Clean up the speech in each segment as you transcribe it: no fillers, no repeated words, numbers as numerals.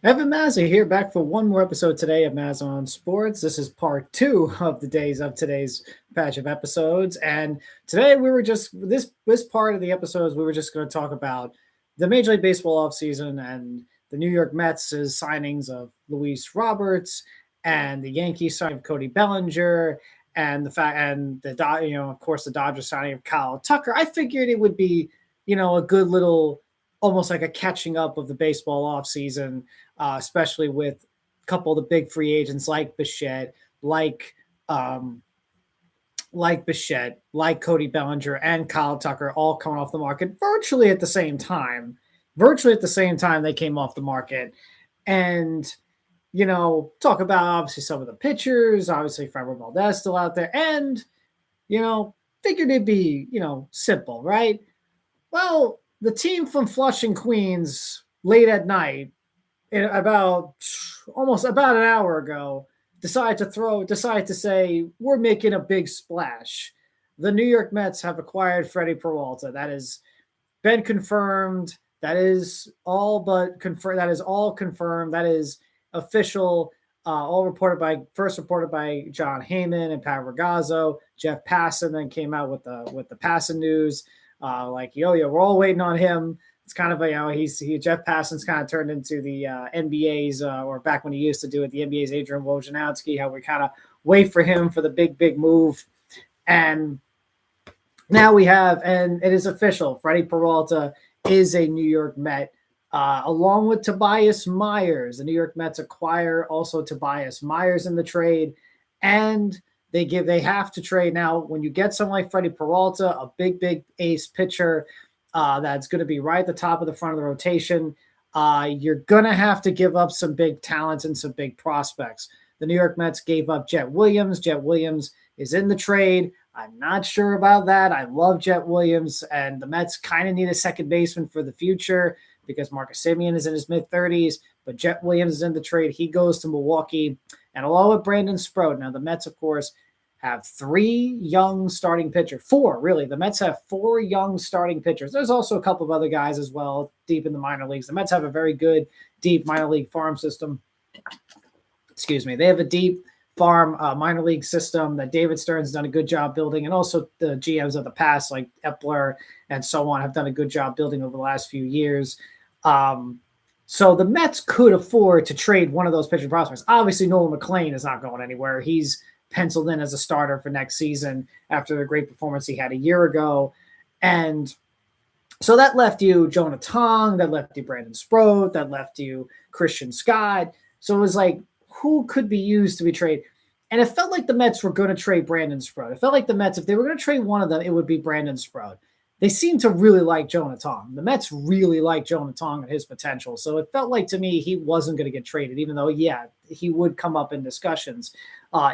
Evan Mazza here, back for one more episode today of MazzaOnSports. This is part two of today's batch of episodes, and today we were just this part of the episodes we were just going to talk about the Major League Baseball offseason and the New York Mets' signings of Luis Roberts and the Yankees signing of Cody Bellinger and of course the Dodgers signing of Kyle Tucker. I figured it would be a good little, almost like a catching up of the baseball offseason, especially with a couple of the big free agents like Bichette, like Cody Bellinger and Kyle Tucker, all coming off the market virtually at the same time. Virtually at the same time they came off the market, and talk about obviously some of the pitchers. Obviously, Framber Valdez still out there, and figured it'd be simple, right? Well, the team from Flushing, Queens, late at night, almost about an hour ago, decided to say we're making a big splash. The New York Mets have acquired Freddy Peralta. That has been confirmed. That is all but confirmed. That is all confirmed. That is official. All reported by John Heyman and Pat Ragazzo. Jeff Passan then came out with the Passan news. We're all waiting on him. It's kind of Jeff Passan's kind of turned into the NBA's, or back when he used to do it, the NBA's Adrian Wojnarowski, how we kind of wait for him for the big move. And now and it is official, Freddy Peralta is a New York Met, along with Tobias Myers. The New York Mets acquire also Tobias Myers in the trade, and they have to trade. Now, when you get someone like Freddy Peralta, a big ace pitcher, that's going to be right at the top of the front of the rotation, you're going to have to give up some big talents and some big prospects. The New York Mets gave up Jett Williams. Jett Williams is in the trade. I'm not sure about that. I love Jett Williams, and the Mets kind of need a second baseman for the future because Marcus Semien is in his mid-30s, but Jett Williams is in the trade. He goes to Milwaukee, and along with Brandan Sproat. Now, the Mets, of course, have three young starting pitchers. Four, really. The Mets have four young starting pitchers. There's also a couple of other guys as well deep in the minor leagues. The Mets have a very good, deep minor league farm system. Excuse me. They have a deep farm minor league system that David Stern's done a good job building, and also the GMs of the past, like Epler and so on, have done a good job building over the last few years. So the Mets could afford to trade one of those pitching prospects. Obviously, Nolan McLean is not going anywhere. He's penciled in as a starter for next season after the great performance he had a year ago. And so that left you Jonah Tong, that left you Brandan Sproat, that left you Christian Scott. So it was like, who could be used to be traded? And it felt like the Mets were going to trade Brandan Sproat. It felt like the Mets, if they were going to trade one of them, it would be Brandan Sproat. They seem to really like Jonah Tong. The Mets really like Jonah Tong and his potential. So it felt like to me he wasn't going to get traded, even though, yeah, he would come up in discussions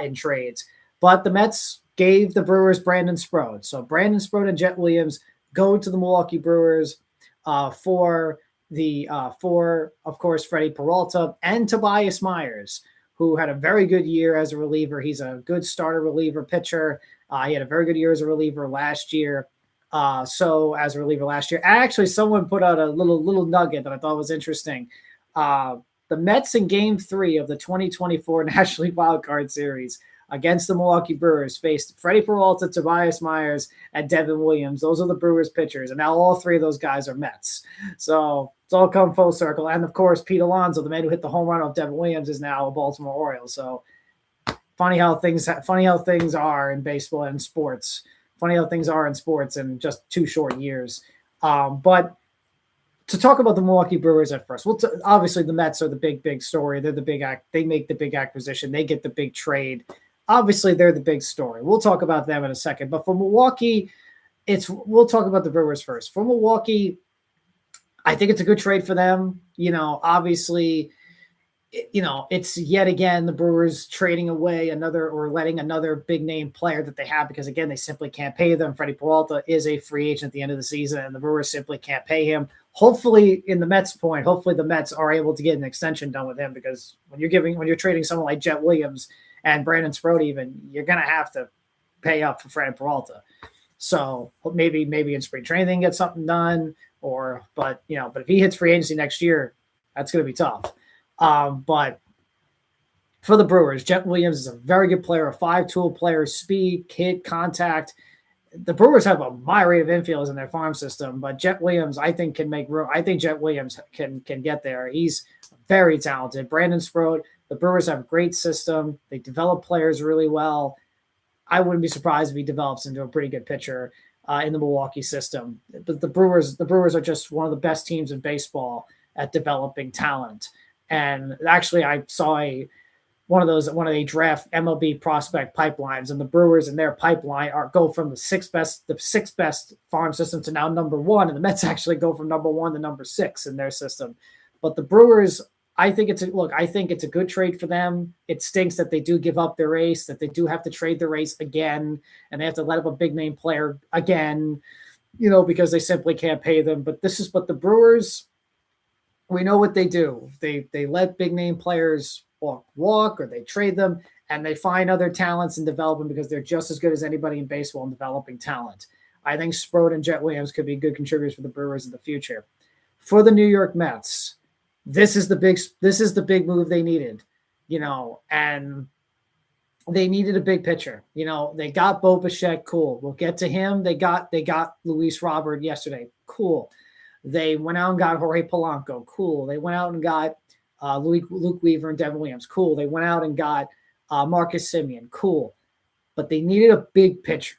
in trades. But the Mets gave the Brewers Brandan Sproat. So Brandan Sproat and Jett Williams go to the Milwaukee Brewers for, of course, Freddy Peralta and Tobias Myers, who had a very good year as a reliever. He's a good starter reliever pitcher. He had a very good year as a reliever last year. Actually, someone put out a little nugget that I thought was interesting. The Mets in Game 3 of the 2024 National League Wild Card Series against the Milwaukee Brewers faced Freddy Peralta, Tobias Myers, and Devin Williams. Those are the Brewers pitchers, and now all three of those guys are Mets. So it's all come full circle. And, of course, Pete Alonso, the man who hit the home run off Devin Williams, is now a Baltimore Oriole. So funny how things are in baseball and sports. Funny how things are in sports in just 2 short years. But to talk about the Milwaukee Brewers at first, obviously the Mets are the big story. They're the they make the big acquisition. They get the big trade. Obviously, they're the big story. We'll talk about them in a second. But for Milwaukee, we'll talk about the Brewers first. For Milwaukee, I think it's a good trade for them. Obviously, it's yet again the Brewers trading away letting another big name player that they have, because again, they simply can't pay them. Freddy Peralta is a free agent at the end of the season, and the Brewers simply can't pay him. Hopefully, in the Mets' point, the Mets are able to get an extension done with him, because when you're trading someone like Jett Williams and Brandan Sproat, even, you're going to have to pay up for Freddy Peralta. So maybe in spring training they can get something done, but if he hits free agency next year, that's going to be tough. But for the Brewers, Jett Williams is a very good player, a 5-tool player, speed, hit, contact. The Brewers have a myriad of infielders in their farm system, but Jett Williams, I think, can make room. I think Jett Williams can get there. He's very talented. Brandan Sproat, the Brewers have a great system. They develop players really well. I wouldn't be surprised if he develops into a pretty good pitcher in the Milwaukee system. But the Brewers are just one of the best teams in baseball at developing talent. And actually, I saw one of the draft MLB prospect pipelines, and the Brewers in their pipeline go from the sixth best farm system to now number 1, and the Mets actually go from number 1 to number 6 in their system. But the Brewers, I think it's a good trade for them. It stinks that they do give up their ace, that they do have to trade their ace again, and they have to let up a big name player again, because they simply can't pay them. But the Brewers, we know what they do. They let big name players walk, or they trade them, and they find other talents and develop them because they're just as good as anybody in baseball in developing talent. I think Sproat and Jett Williams could be good contributors for the Brewers in the future. For the New York Mets, this is the big move they needed, and they needed a big pitcher. They got Bo Bichette, cool. We'll get to him. They got Luis Robert yesterday, cool. They went out and got Jorge Polanco, cool. They went out and got Luke Weaver and Devin Williams, cool. They went out and got Marcus Semien, cool. But they needed a big pitcher.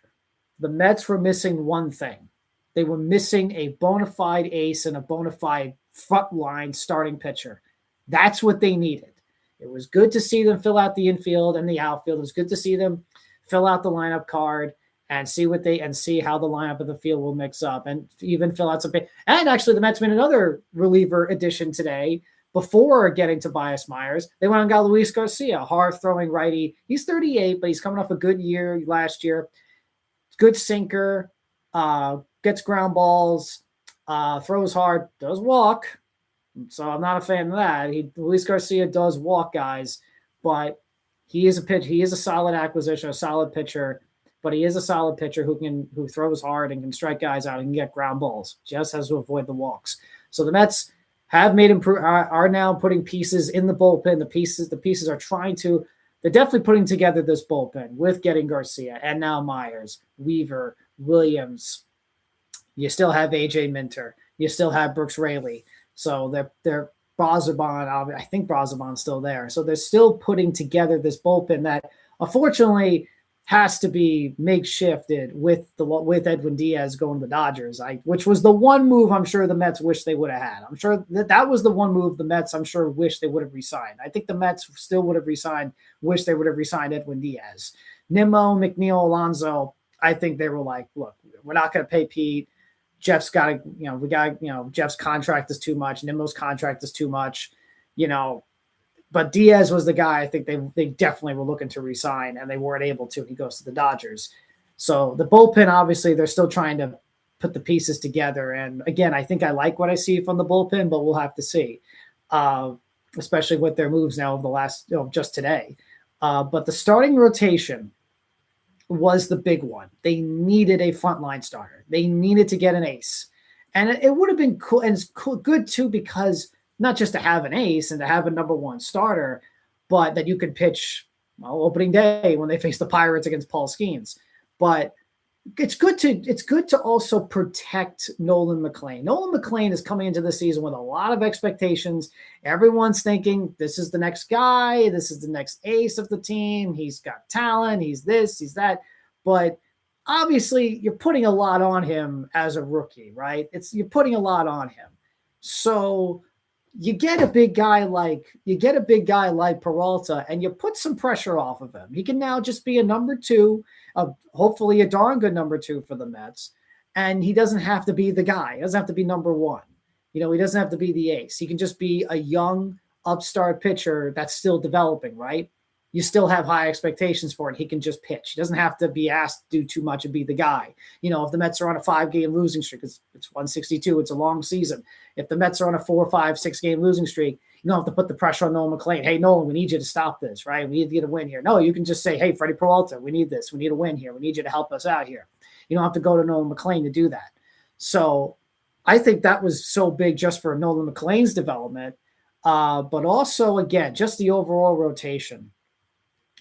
The Mets were missing one thing. They were missing a bona fide ace and a bona fide frontline starting pitcher. That's what they needed. It was good to see them fill out the infield and the outfield. It was good to see them fill out the lineup card and see how the lineup of the field will mix up, and even fill out some. And actually, the Mets made another reliever addition today. Before getting Tobias Myers, they went and got Luis Garcia, hard-throwing righty. He's 38, but he's coming off a good year last year. Good sinker, gets ground balls, throws hard, does walk. So I'm not a fan of that. Luis Garcia does walk guys, but he is a solid acquisition, a solid pitcher. But he is a solid pitcher who throws hard and can strike guys out and can get ground balls. Just has to avoid the walks. So the Mets have are now putting pieces in the bullpen. The pieces are they're definitely putting together this bullpen with getting Garcia and now Myers, Weaver, Williams. You still have AJ Minter. You still have Brooks Raley. So they're Brazoban. I think Brazoban's still there. So they're still putting together this bullpen that unfortunately has to be makeshifted with Edwin Diaz going to the Dodgers, which was the one move I'm sure the Mets wish they would have had. I'm sure that was the one move the Mets, I'm sure, wish they would have resigned. I think the Mets still would have wish they would have resigned Edwin Diaz. Nimmo, McNeil, Alonso, I think they were like, look, we're not going to pay Pete. Jeff's got to, Jeff's contract is too much. Nimmo's contract is too much, But Diaz was the guy I think they definitely were looking to re-sign, and they weren't able to. He goes to the Dodgers. So the bullpen, obviously, they're still trying to put the pieces together. And again, I think I like what I see from the bullpen, but we'll have to see, especially with their moves now over the last, just today. But the starting rotation was the big one. They needed a frontline starter. They needed to get an ace. And it would have been cool, and it's good too, because not just to have an ace and to have a number 1 starter, but that you could pitch opening day when they face the Pirates against Paul Skeens. But it's good to also protect Nolan McLean. Nolan McLean is coming into the season with a lot of expectations. Everyone's thinking this is the next guy. This is the next ace of the team. He's got talent. He's this, he's that. But obviously you're putting a lot on him as a rookie, right? You're putting a lot on him. So you get a big guy like Peralta, and you put some pressure off of him. He can now just be a number 2, hopefully a darn good number 2 for the Mets. And he doesn't have to be the guy. He doesn't have to be number 1. He doesn't have to be the ace. He can just be a young upstart pitcher that's still developing, right? You still have high expectations for it. He can just pitch. He doesn't have to be asked to do too much and be the guy. If the Mets are on a 5-game losing streak, it's 162. It's a long season. If the Mets are on a 4, 5, 6-game losing streak, you don't have to put the pressure on Nolan McLean. Hey, Nolan, we need you to stop this, right? We need to get a win here. No, you can just say, hey, Freddy Peralta, we need this. We need a win here. We need you to help us out here. You don't have to go to Nolan McLean to do that. So I think that was so big just for Nolan McLean's development. But also, again, just the overall rotation.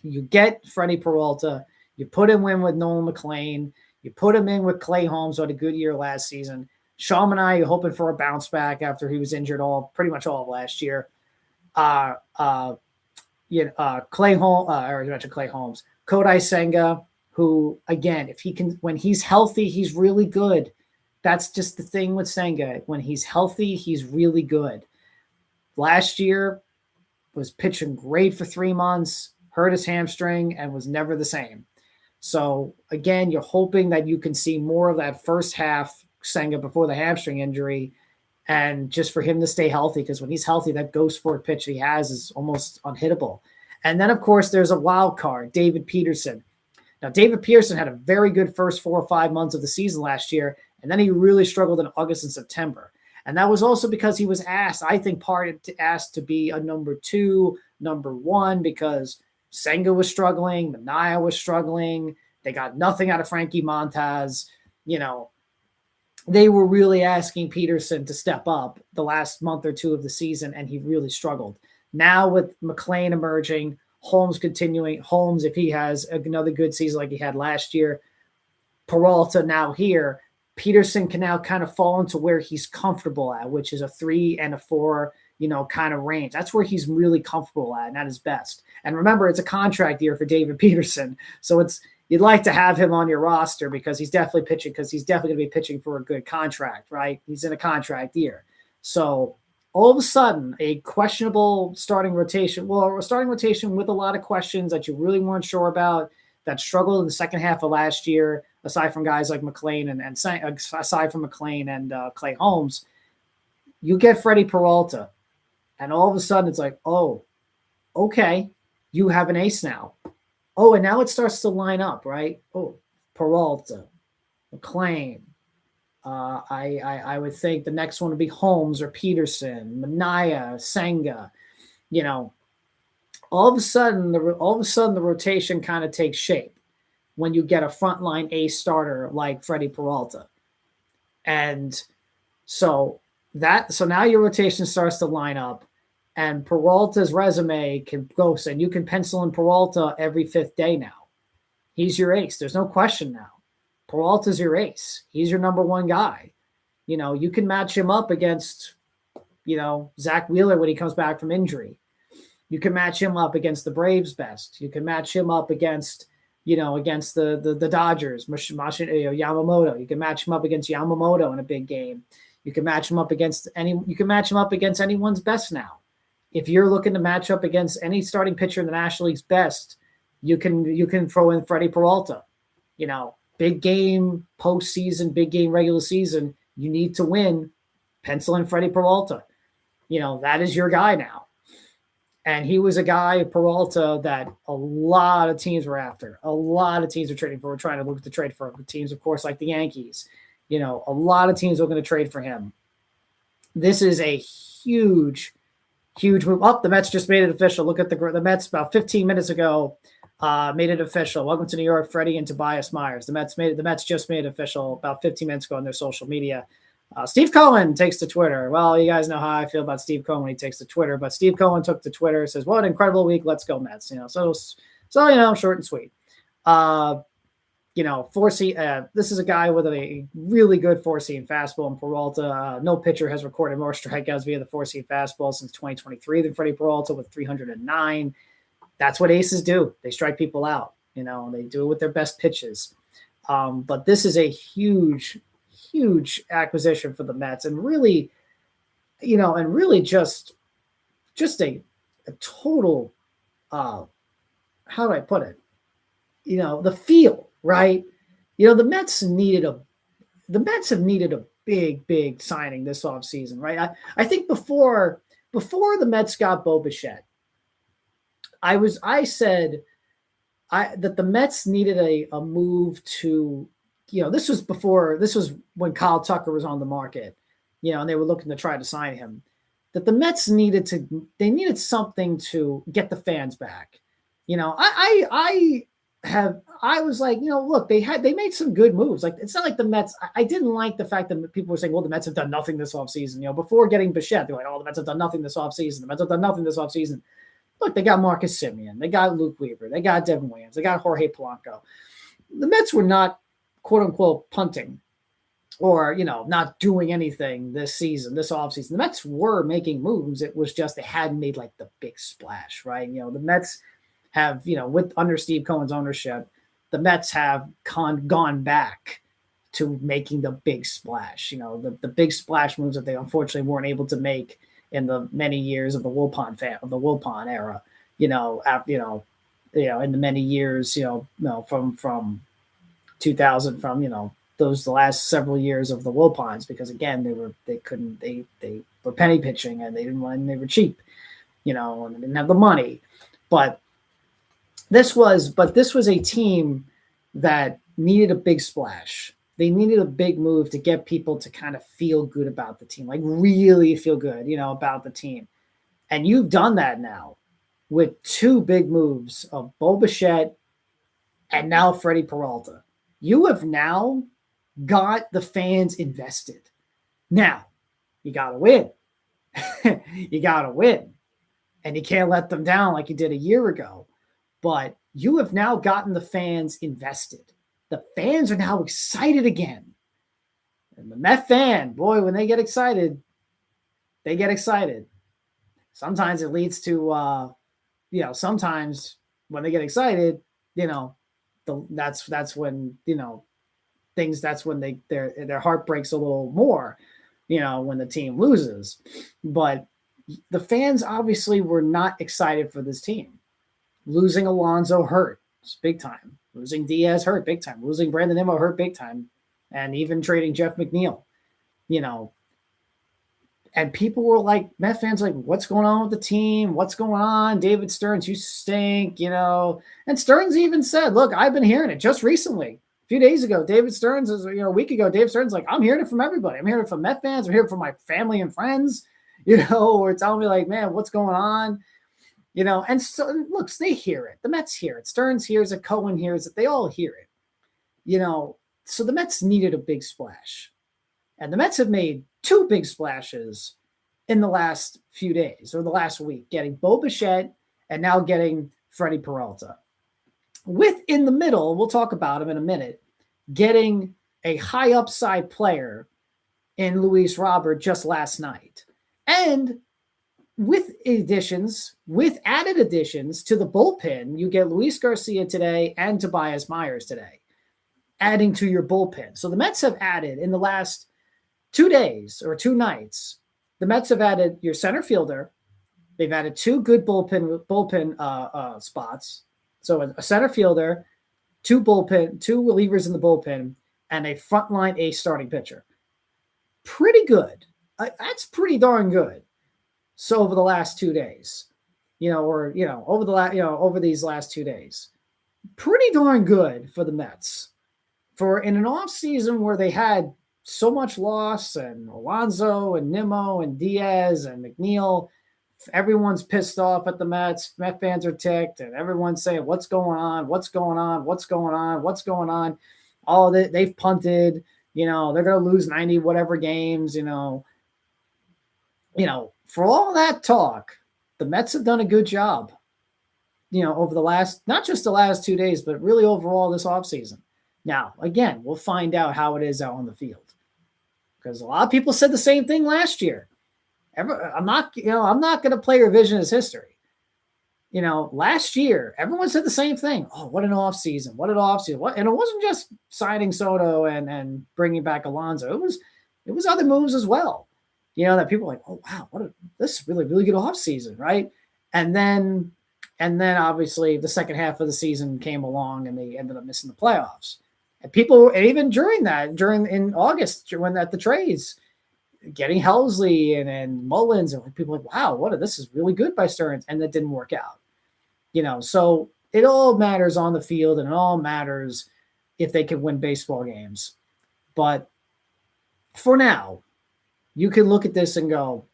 You get Freddy Peralta, you put him in with Nolan McLean, you put him in with Clay Holmes, who had a good year last season. Sean and I are hoping for a bounce back after he was injured pretty much all of last year. Clay Holmes, or you mentioned Clay Holmes, Kodai Senga, who again, if he can, when he's healthy, he's really good. That's just the thing with Senga. When he's healthy, he's really good. Last year was pitching great for 3 months, hurt his hamstring, and was never the same. So again, you're hoping that you can see more of that first half Senga before the hamstring injury, and just for him to stay healthy, because when he's healthy, that ghost forward pitch he has is almost unhittable. And then, of course, there's a wild card, David Peterson. Now, David Peterson had a very good first 4 or 5 months of the season last year, and then he really struggled in August and September. And that was also because he was asked, I think, asked to be a number 2, number 1, because Senga was struggling, Manaea was struggling. They got nothing out of Frankie Montas. They were really asking Peterson to step up the last month or 2 of the season, and he really struggled. Now with McLean emerging, Holmes continuing, if he has another good season like he had last year, Peralta now here, Peterson can now kind of fall into where he's comfortable at, which is a 3 and a 4, kind of range. That's where he's really comfortable at, and at his best. And remember, it's a contract year for David Peterson. So you'd like to have him on your roster because he's definitely going to be pitching for a good contract, right? He's in a contract year. So all of a sudden, a questionable starting rotation, a starting rotation with a lot of questions that you really weren't sure about, that struggled in the second half of last year, aside from guys like McLean and Clay Holmes, you get Freddy Peralta. And all of a sudden, it's like, oh, okay, you have an ace now. Oh, and now it starts to line up, right? Oh, Peralta, McLean. I would think the next one would be Holmes or Peterson, Manaea, Senga. All of a sudden the rotation kind of takes shape when you get a frontline ace starter like Freddy Peralta. And so now your rotation starts to line up, and Peralta's resume can go, and you can pencil in Peralta every 5th day now. He's your ace. There's no question now. Peralta's your ace. He's your number 1 guy. You can match him up against, Zach Wheeler when he comes back from injury. You can match him up against the Braves' best. You can match him up against the Dodgers, Yamamoto. You can match him up against Yamamoto in a big game. You can match him up against anyone's best now. If you're looking to match up against any starting pitcher in the National League's best, you can throw in Freddy Peralta. Big game postseason, big game regular season, you need to win. Pencil in Freddy Peralta. That is your guy now. And he was a guy, Peralta, that a lot of teams were after. A lot of teams were trading for. We're trying to look to trade for teams, of course, like the Yankees. A lot of teams are going to trade for him. This is a huge move. Oh, the Mets just made it official. Look at the Mets about 15 minutes ago made it official. Welcome to New York, Freddie and Tobias Myers. The Mets just made it official about 15 minutes ago on their social media. Steve Cohen takes to Twitter. Well, you guys know how I feel about Steve Cohen when he takes to Twitter, but Steve Cohen took to Twitter, says, "What an incredible week. Let's go Mets." So short and sweet. This is a guy with a really good 4-seam fastball in Peralta. No pitcher has recorded more strikeouts via the 4-seam fastball since 2023 than Freddy Peralta with 309. That's what aces do. They strike people out. They do it with their best pitches. But this is a huge acquisition for the Mets, and really just a total, how do I put it? The feel, right? The Mets have needed a big signing this offseason, right? I think before the Mets got Bo Bichette, I said that the Mets needed a move to, this was when Kyle Tucker was on the market, and they were looking to try to sign him, that the Mets needed something to get the fans back. I I was like, look, they made some good moves. Like, it's not like the Mets. I didn't like the fact that people were saying, well, the Mets have done nothing this offseason. Before getting Bichette, they're like, oh, the Mets have done nothing this offseason. The Mets have done nothing this offseason. Look, they got Marcus Semien. They got Luke Weaver. They got Devin Williams. They got Jorge Polanco. The Mets were not, quote unquote, punting or, not doing anything this offseason. The Mets were making moves. It was just they hadn't made like the big splash, right? The Mets have, under Steve Cohen's ownership, the Mets have gone back to making the big splash. The big splash moves that they unfortunately weren't able to make in the many years of the Wilpon era. In the many years, from 2000, from those the last several years of the Wilpons, because again they were penny pitching and they were cheap, and they didn't have the money, but this was a team that needed a big splash. They needed a big move to get people to kind of feel good about the team, like really feel good, about the team. And you've done that now with two big moves of Bo Bichette and now Freddy Peralta. You have now got the fans invested. Now, you got to win. You got to win. And you can't let them down like you did a year ago. But you have now gotten the fans invested. The fans are now excited again. And the Met fan, boy, when they get excited, they get excited. Sometimes it leads to, sometimes when they get excited, that's when, that's when their heart breaks a little more, when the team loses. But the fans obviously were not excited for this team. Losing Alonso hurt. It's big time. Losing Diaz hurt big time. Losing Brandan hurt big time. And even trading Jeff McNeil, and people were like, Met fans like, what's going on with the team? What's going on? David Stearns, you stink, And Stearns even said, look, I've been hearing it just recently. A few days ago, David Stearns is, a week ago, David Stearns like, I'm hearing it from everybody. I'm hearing it from Met fans. I'm hearing it from my family and friends, or telling me like, man, what's going on? And so look, they hear it. The Mets hear it. Stearns hears it. Cohen hears it. They all hear it. So the Mets needed a big splash. And the Mets have made two big splashes in the last few days or the last week, getting Bo Bichette and now getting Freddy Peralta. In the middle, we'll talk about him in a minute, getting a high upside player in Luis Robert just last night. And with added additions to the bullpen, you get Luis Garcia today and Tobias Myers today, adding to your bullpen. So the Mets have added in the last 2 days or 2 nights, the Mets have added your center fielder. They've added 2 good bullpen spots. So a center fielder, 2 relievers in the bullpen, and a frontline ace starting pitcher. Pretty good. That's pretty darn good. So over the last 2 days, over these last 2 days, pretty darn good for the Mets. For in an offseason where they had so much loss and Alonso and Nimmo and Diaz and McNeil, everyone's pissed off at the Mets. Met fans are ticked, and everyone's saying, "What's going on? What's going on? What's going on? What's going on?" Oh, they've punted. They're going to lose 90 whatever games. For all that talk, the Mets have done a good job. Over the last, not just the last 2 days, but really overall this offseason. Now, again, we'll find out how it is out on the field, because a lot of people said the same thing last year. I'm not going to play revisionist history. Last year, everyone said the same thing. Oh, what an offseason. What an offseason. And it wasn't just signing Soto and bringing back Alonso. It was other moves as well. That people were like, oh, wow, this is really, really good offseason, right? And then obviously the second half of the season came along and they ended up missing the playoffs. And even in August, when at the trades, getting Helsley and Mullins, and people were like, wow, this is really good by Stearns, and that didn't work out. So it all matters on the field, and it all matters if they can win baseball games. But for now, you can look at this and go,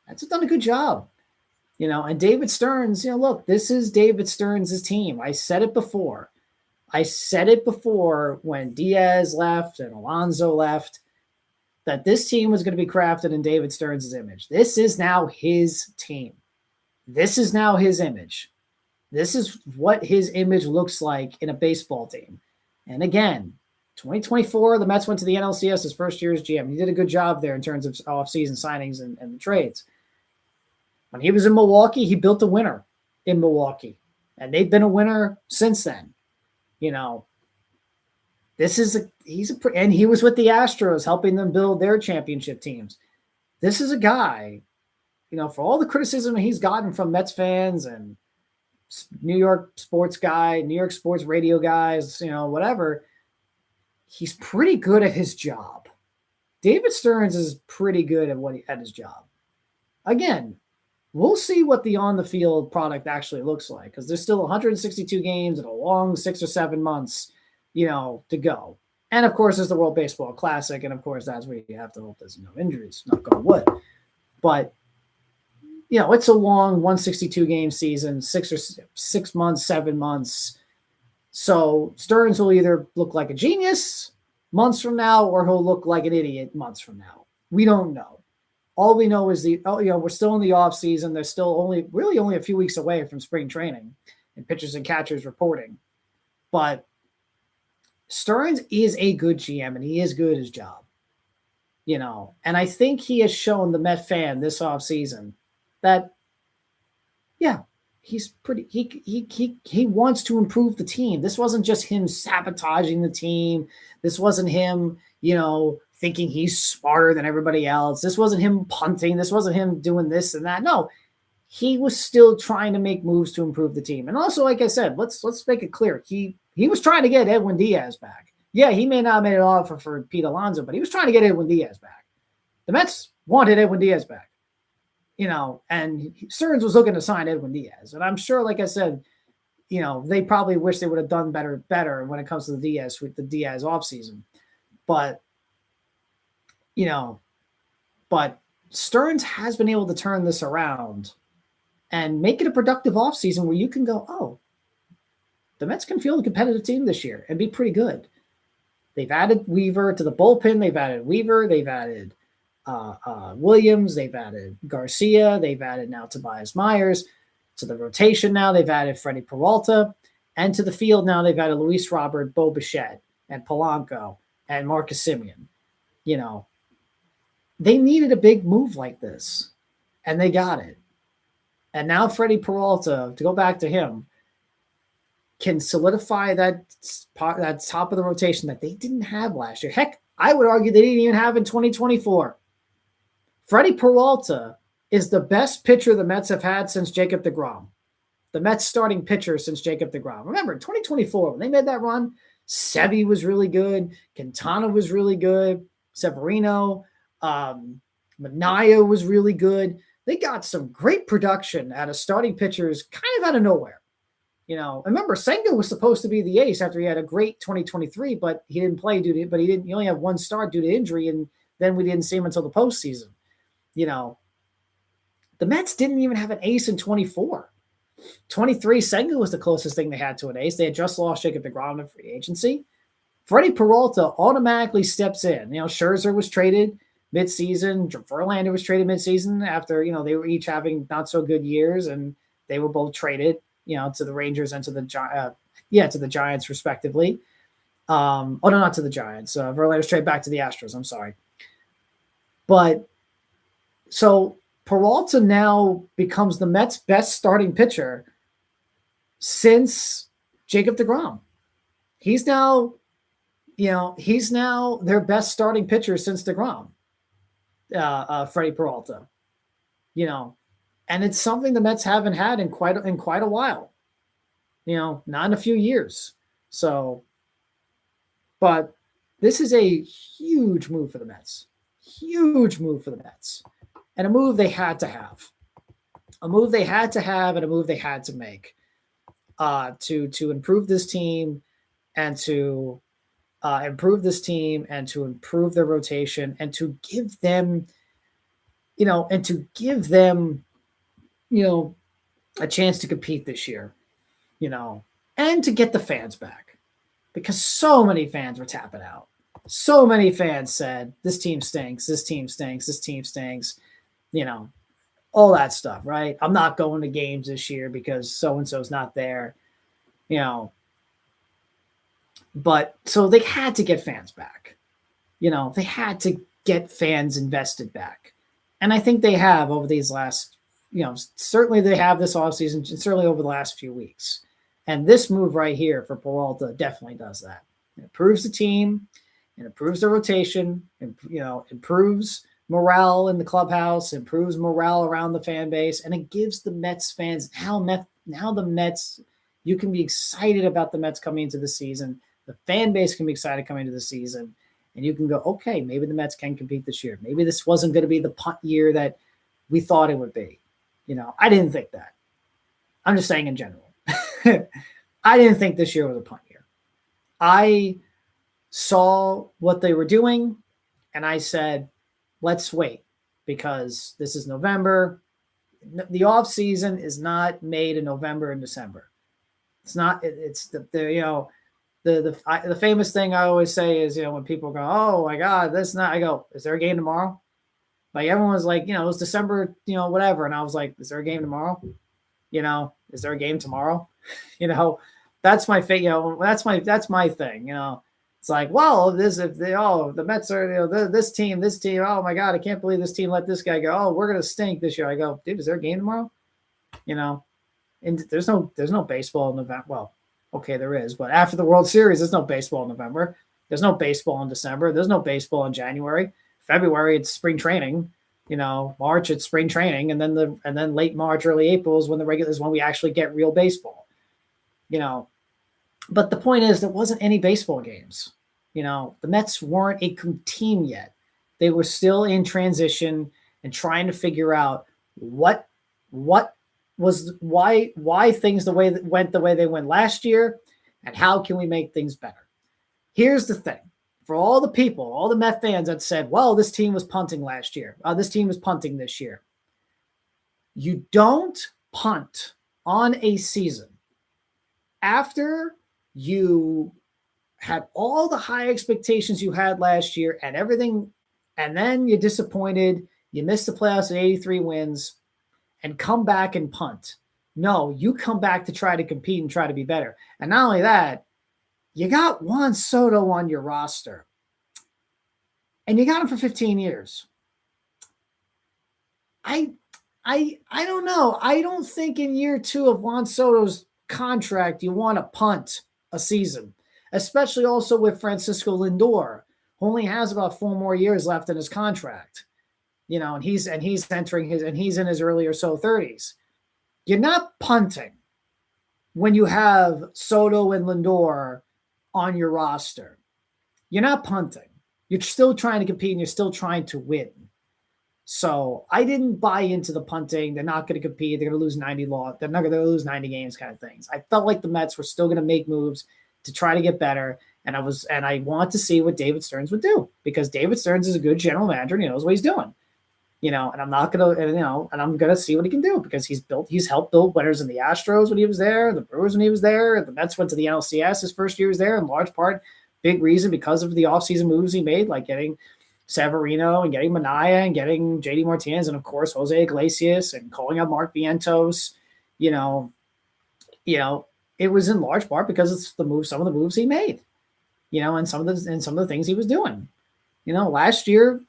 that's done a good job. And David Stearns, look, this is David Stearns' team. I said it before. I said it before when Diaz left and Alonso left, that this team was going to be crafted in David Stearns' image. This is now his team. This is now his image. This is what his image looks like in a baseball team. And again, 2024, the Mets went to the NLCS his first year as GM. He did a good job there in terms of off-season signings and the trades. When he was in Milwaukee, he built a winner in Milwaukee. And they've been a winner since then. You know, and he was with the Astros helping them build their championship teams. This is a guy, you know, for all the criticism he's gotten from Mets fans and New York sports radio guys, you know, whatever, he's pretty good at his job. David Stearns is pretty good at his job. Again, we'll see what the on-the-field product actually looks like because there's still 162 games and a long 6 or 7 months, you know, to go. And, of course, there's the World Baseball Classic, and, of course, that's where you have to hope there's no injuries, knock on wood. But, you know, it's a long 162-game season, 6 months, 7 months. So Stearns will either look like a genius months from now or he'll look like an idiot months from now. We don't know. All we know is we're still in the off season. There's still only a few weeks away from spring training and pitchers and catchers reporting. But Stearns is a good GM and he is good at his job, you know. And I think he has shown the Met fan this off season that, yeah, he's pretty. He wants to improve the team. This wasn't just him sabotaging the team. This wasn't him, you know, thinking he's smarter than everybody else. This wasn't him punting. This wasn't him doing this and that. No, he was still trying to make moves to improve the team. And also, like I said, let's make it clear. He was trying to get Edwin Diaz back. Yeah, he may not have made an offer for Pete Alonso, but he was trying to get Edwin Diaz back. The Mets wanted Edwin Diaz back, you know, and Stearns was looking to sign Edwin Diaz. And I'm sure, like I said, you know, they probably wish they would have done better when it comes to the Diaz offseason. But, you know, but Stearns has been able to turn this around and make it a productive offseason where you can go, oh, the Mets can field a competitive team this year and be pretty good. They've added Weaver to the bullpen. They've added Weaver. They've added Williams. They've added Garcia. They've added now Tobias Myers. To the rotation now, they've added Freddy Peralta. And to the field now, they've added Luis Robert, Bo Bichette, and Polanco, and Marcus Semien. You know, they needed a big move like this, and they got it. And now Freddy Peralta, to go back to him, can solidify that top of the rotation that they didn't have last year. Heck, I would argue they didn't even have in 2024. Freddy Peralta is the best pitcher the Mets have had since Jacob deGrom. The Mets starting pitcher since Jacob deGrom. Remember, 2024, when they made that run, Sevy was really good. Quintana was really good. Severino, Manaea was really good. They got some great production out of starting pitchers kind of out of nowhere. You know, remember, Senga was supposed to be the ace after he had a great 2023, but he didn't play he only had one start due to injury, and then we didn't see him until the postseason. You know, the Mets didn't even have an ace in 24. 23, Senga was the closest thing they had to an ace. They had just lost Jacob deGrom in free agency. Freddy Peralta automatically steps in. You know, Scherzer was traded midseason. Verlander was traded midseason after, you know, they were each having not so good years, and they were both traded, you know, to the Rangers and to the Giants respectively. Not to the Giants. Verlander's traded back to the Astros. I'm sorry. But so Peralta now becomes the Mets' best starting pitcher since Jacob deGrom. He's now their best starting pitcher since deGrom, Freddy Peralta. You know, and it's something the Mets haven't had in quite a while. You know, not in a few years. So, but this is a huge move for the Mets. Huge move for the Mets. And a move they had to have. A move they had to have and a move they had to make to improve this team and to improve their rotation and to give them, a chance to compete this year, and to get the fans back. because so many fans were tapping out. So many fans said, this team stinks, this team stinks, this team stinks, all that stuff, right? I'm not going to games this year because so-and-so's not there, But so they had to get fans back. They had to get fans invested back. And I think they have over these last, certainly they have this offseason, certainly over the last few weeks. And this move right here for Peralta definitely does that. It improves the team, it improves the rotation, improves morale in the clubhouse, improves morale around the fan base, and it gives the Mets fans now the Mets, you can be excited about the Mets coming into the season. The fan base can be excited coming into the season, and you can go, okay, maybe the Mets can compete this year. Maybe this wasn't going to be the punt year that we thought it would be. I didn't think that. I'm just saying in general. I didn't think this year was a punt year. I saw what they were doing, and I said, let's wait, because this is November. The off season is not made in November and December. It's not. It's the famous thing I always say is, when people go, oh my God, that's not. I go, is there a game tomorrow? Like everyone was like, it was December, whatever, and I was like, is there a game tomorrow? Is there a game tomorrow? That's my thing. That's my thing. It's like, well, the Mets are, this team, oh my God, I can't believe this team let this guy go. Oh, we're going to stink this year. I go, dude, is there a game tomorrow? And there's no baseball in November. Well, okay, there is, but after the World Series, there's no baseball in November. There's no baseball in December. There's no baseball in January. February, it's spring training. March, it's spring training, and then late March, early April is when when we actually get real baseball. But the point is, there wasn't any baseball games. The Mets weren't a team yet. They were still in transition and trying to figure out why things went the way they went last year, and how can we make things better. Here's the thing. For all the people, all the Met fans that said, well, this team was punting last year. This team is punting this year. You don't punt on a season after you had all the high expectations you had last year and everything, and then you're disappointed, you missed the playoffs at 83 wins, and come back and punt. No, you come back to try to compete and try to be better. And not only that, you got Juan Soto on your roster, and you got him for 15 years. I don't know. I don't think in year 2 of Juan Soto's contract you want to punt a season, especially also with Francisco Lindor, who only has about 4 more years left in his contract. And he's in his early or so 30s. You're not punting when you have Soto and Lindor on your roster. You're not punting. You're still trying to compete and you're still trying to win. So I didn't buy into the punting. They're not going to compete. They're going to lose 90 They're not going to lose 90 games kind of things. I felt like the Mets were still going to make moves to try to get better. And I want to see what David Stearns would do, because David Stearns is a good general manager and he knows what he's doing. And I'm not going to, and I'm going to see what he can do, because he's helped build winners in the Astros when he was there, the Brewers when he was there. The Mets went to the NLCS his first year he was there, in large part, big reason because of the offseason moves he made, like getting Severino and getting Manaea and getting JD Martinez and, of course, Jose Iglesias and calling up Mark Vientos. It was in large part because it's some of the moves he made, and some of the things he was doing. Last year,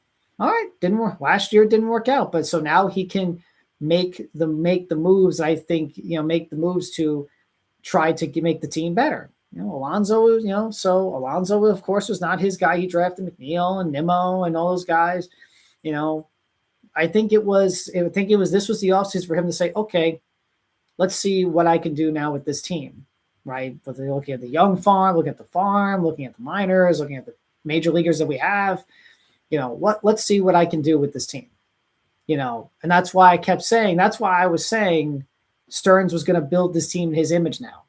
all right, didn't work. Last year it didn't work out, but so now he can make the moves. I think make the moves to try to make the team better. Alonso, so Alonso, of course, was not his guy. He drafted McNeil and Nimmo and all those guys. I think this was the offseason for him to say, okay, let's see what I can do now with this team, right? But they're looking at the young farm, looking at the farm, looking at the minors, looking at the major leaguers that we have. Let's see what I can do with this team. And that's why I was saying Stearns was going to build this team in his image now.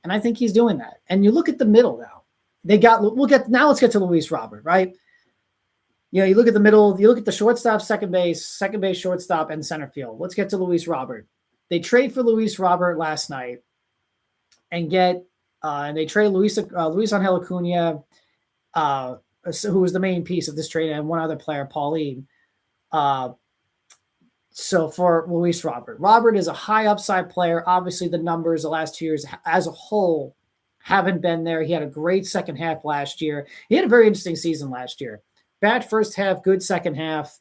And I think he's doing that. And you look at the middle now. Let's get to Luis Robert, right? You look at the middle, you look at the shortstop, second base, shortstop, and center field. Let's get to Luis Robert. They trade for Luis Robert last night and get And they trade Luisangel Acuna, who was the main piece of this trade, and one other player, Pauline. So for Luis Robert. Robert is a high upside player. Obviously, the numbers the last 2 years as a whole haven't been there. He had a great second half last year. He had a very interesting season last year. Bad first half, good second half.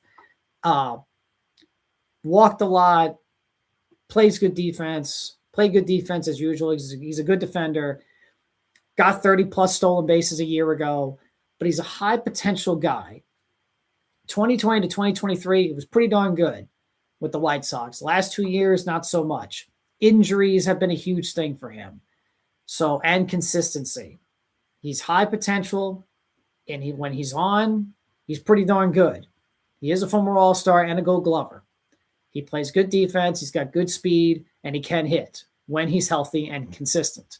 Walked a lot, plays good defense, played good defense as usual. He's a good defender. Got 30-plus stolen bases a year ago, but he's a high potential guy. 2020 to 2023, it was pretty darn good with the White Sox. Last 2 years, not so much. Injuries have been a huge thing for him. So, and consistency. He's high potential, and when he's on, he's pretty darn good. He is a former All-Star and a Gold Glover. He plays good defense, he's got good speed, and he can hit when he's healthy and consistent.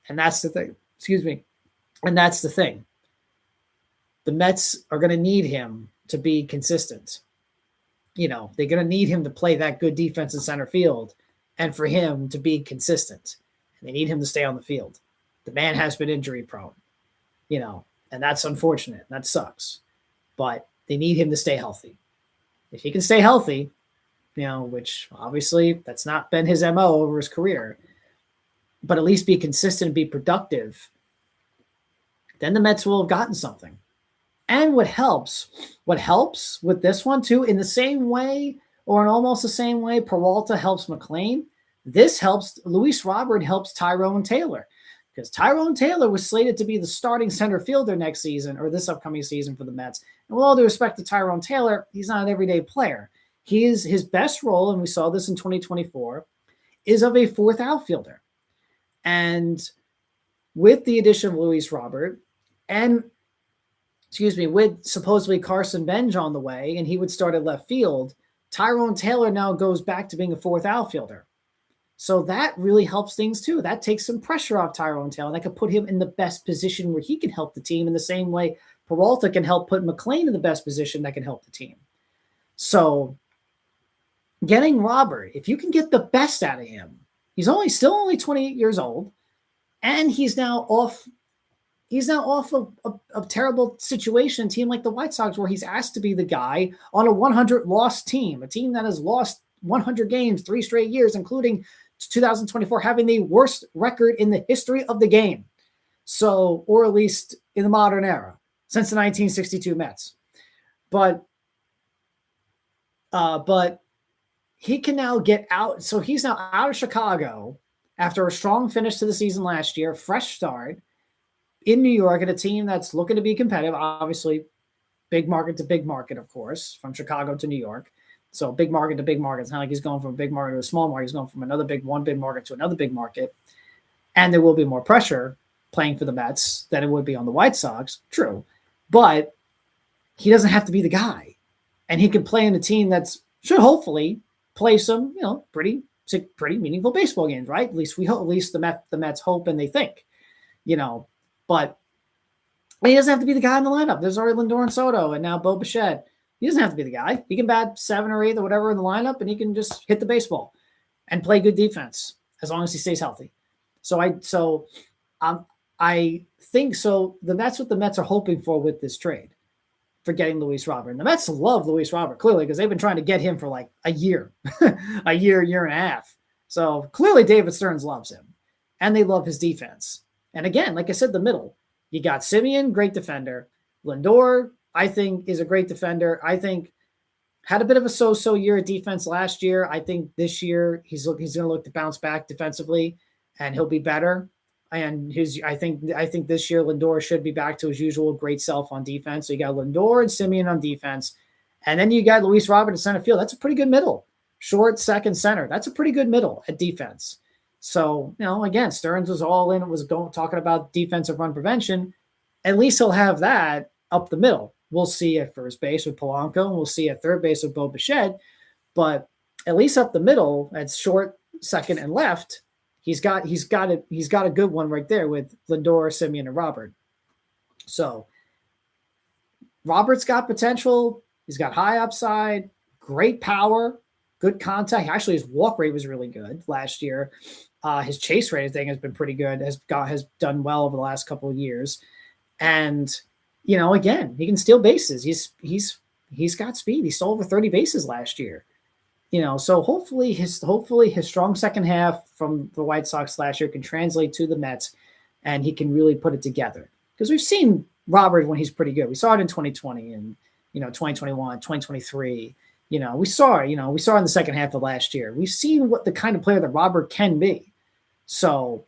And that's the thing. Excuse me. And that's the thing. The Mets are going to need him to be consistent. They're going to need him to play that good defense in center field and for him to be consistent. And they need him to stay on the field. The man has been injury prone, and that's unfortunate. That sucks. But they need him to stay healthy. If he can stay healthy, which obviously that's not been his MO over his career, but at least be consistent and be productive, then the Mets will have gotten something. And what helps with this one too, in the same way or in almost the same way Peralta helps McLean, this helps Luis Robert helps Tyrone Taylor, because Tyrone Taylor was slated to be the starting center fielder next season or this upcoming season for the Mets. And with all due respect to Tyrone Taylor, he's not an everyday player. His best role, and we saw this in 2024, is of a fourth outfielder. And with the addition of Luis Robert and with supposedly Carson Benj on the way, and he would start at left field, Tyrone Taylor now goes back to being a fourth outfielder. So that really helps things too. That takes some pressure off Tyrone Taylor. That could put him in the best position where he can help the team in the same way Peralta can help put McLean in the best position that can help the team. So getting Robert, if you can get the best out of him, he's still only 28 years old, and he's now off a terrible situation, a team like the White Sox, where he's asked to be the guy on a 100-loss team, a team that has lost 100 games 3 straight years, including 2024 having the worst record in the history of the game. So, or at least in the modern era, since the 1962 Mets. But he can now get out. So he's now out of Chicago after a strong finish to the season last year, fresh start in New York at a team that's looking to be competitive. Obviously, big market to big market, of course, from Chicago to New York. So big market to big market. It's not like he's going from a big market to a small market. He's going from one big market to another big market. And there will be more pressure playing for the Mets than it would be on the White Sox. True. But he doesn't have to be the guy. And he can play in a team that's should hopefully play some, pretty meaningful baseball games, right? At least we hope. At least the Mets hope and they think, But he doesn't have to be the guy in the lineup. There's already Lindor and Soto, and now Bo Bichette. He doesn't have to be the guy. He can bat 7 or 8 or whatever in the lineup, and he can just hit the baseball and play good defense as long as he stays healthy. I think so. That's what the Mets are hoping for with this trade, for getting Luis Robert. And the Mets love Luis Robert, clearly, because they've been trying to get him for like a year, a year and a half. So clearly David Stearns loves him, and they love his defense. And again, like I said, the middle. You got Simeon, great defender. Lindor, I think, is a great defender. I think had a bit of a so-so year at defense last year. I think this year he's going to look to bounce back defensively, and he'll be better. And I think this year Lindor should be back to his usual great self on defense. So you got Lindor and Simeon on defense, and then you got Luis Robert at center field. That's a pretty good middle. Short, second, center. That's a pretty good middle at defense. So, again, Stearns was all in. It was talking about defensive run prevention. At least he'll have that up the middle. We'll see at first base with Polanco, and we'll see at third base with Bo Bichette. But at least up the middle, at short, second, and left, he's got a good one right there with Lindor, Simeon, and Robert. So Robert's got potential. He's got high upside, great power, good contact. Actually, his walk rate was really good last year. His chase rate, I think, has been pretty good. Has done well over the last couple of years, and again, he can steal bases. He's got speed. He stole over 30 bases last year. So hopefully his strong second half from the White Sox last year can translate to the Mets, and he can really put it together. Because we've seen Robert when he's pretty good. We saw it in 2020 and 2021, 2023. We saw it in the second half of last year. We've seen what the kind of player that Robert can be. So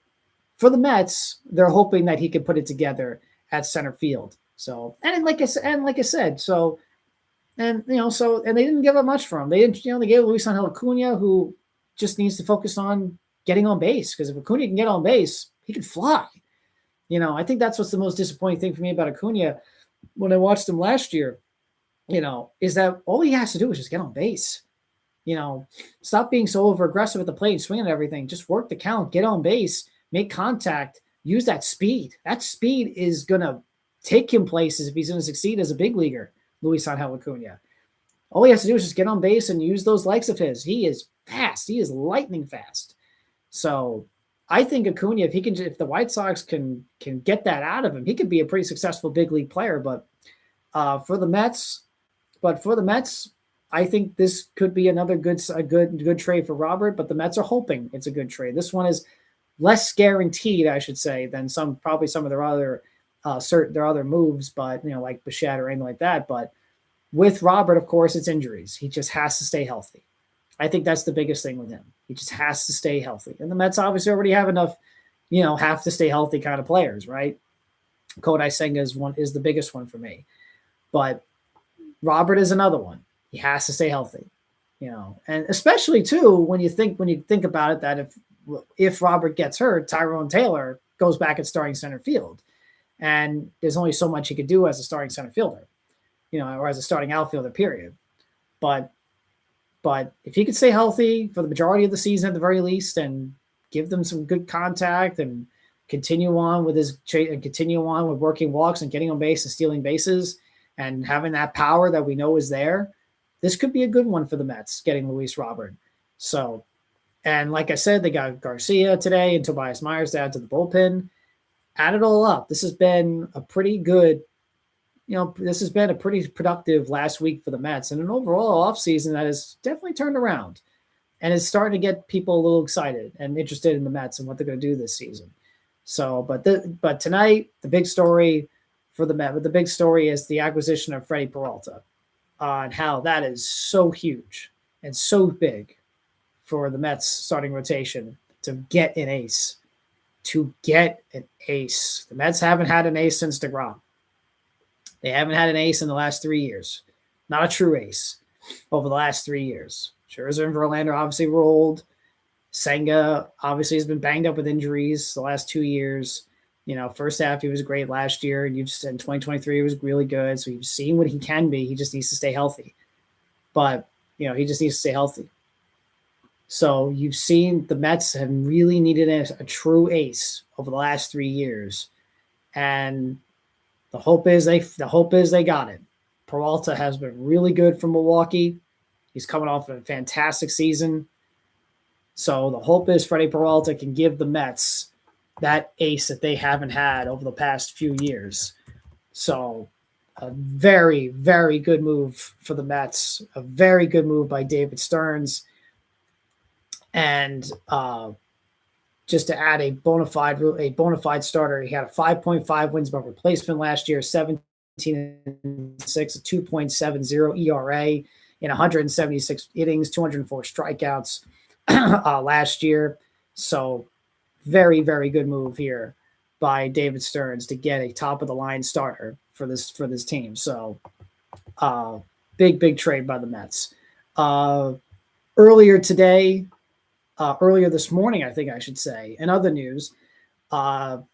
for the Mets, they're hoping that he can put it together at center field. So and like I said, so. And they didn't give up much for him. They didn't, they gave Luisangel Acuna, who just needs to focus on getting on base. Because if Acuna can get on base, he can fly. I think that's what's the most disappointing thing for me about Acuna when I watched him last year. Is that all he has to do is just get on base. Stop being so over aggressive at the plate, swinging at everything. Just work the count, get on base, make contact, use that speed. That speed is gonna take him places if he's going to succeed as a big leaguer. Luisangel Acuna. All he has to do is just get on base and use those legs of his. He is fast. He is lightning fast. So I think Acuna, if the White Sox can get that out of him, he could be a pretty successful big league player. But for the Mets, I think this could be another good trade for Robert. But the Mets are hoping it's a good trade. This one is less guaranteed, I should say, than some of their other moves, but like Bichette or anything like that. But with Robert, of course, it's injuries. He just has to stay healthy. I think that's the biggest thing with him. He just has to stay healthy. And the Mets obviously already have enough, have to stay healthy kind of players, right? Kodai Senga is the biggest one for me. But Robert is another one. He has to stay healthy, and especially too when you think about it, that if Robert gets hurt, Tyrone Taylor goes back at starting center field. And there's only so much he could do as a starting center fielder, or as a starting outfielder, period. But if he could stay healthy for the majority of the season at the very least, and give them some good contact, and continue on with working walks and getting on base and stealing bases and having that power that we know is there, this could be a good one for the Mets, getting Luis Robert. So, and like I said, they got Garcia today and Tobias Myers to add to the bullpen. Add it all up. This has been a pretty good, this has been a pretty productive last week for the Mets, and an overall offseason that has definitely turned around and is starting to get people a little excited and interested in the Mets and what they're going to do this season. So, but tonight, the big story for the Mets, the big story is the acquisition of Freddy Peralta, and how that is so huge and so big for the Mets starting rotation to get an ace. The Mets haven't had an ace since DeGrom. They haven't had an ace in the last 3 years. Not a true ace over the last 3 years. Scherzer and Verlander obviously were old. Senga obviously has been banged up with injuries the last 2 years. First half he was great last year, and in 2023 he was really good. So you've seen what he can be. He just needs to stay healthy. But he just needs to stay healthy. So you've seen the Mets have really needed a true ace over the last 3 years, and the hope is they got it. Peralta has been really good for Milwaukee. He's coming off a fantastic season. So the hope is Freddy Peralta can give the Mets that ace that they haven't had over the past few years. So a very, very good move for the Mets. A very good move by David Stearns. And just to add a bona fide starter, he had a 5.5 wins above replacement last year, 17-6, a 2.70 ERA in 176 innings, 204 strikeouts last year. So very, very good move here by David Stearns to get a top of the line starter for this team. So big trade by the Mets. Earlier this morning, I think I should say, in other news, the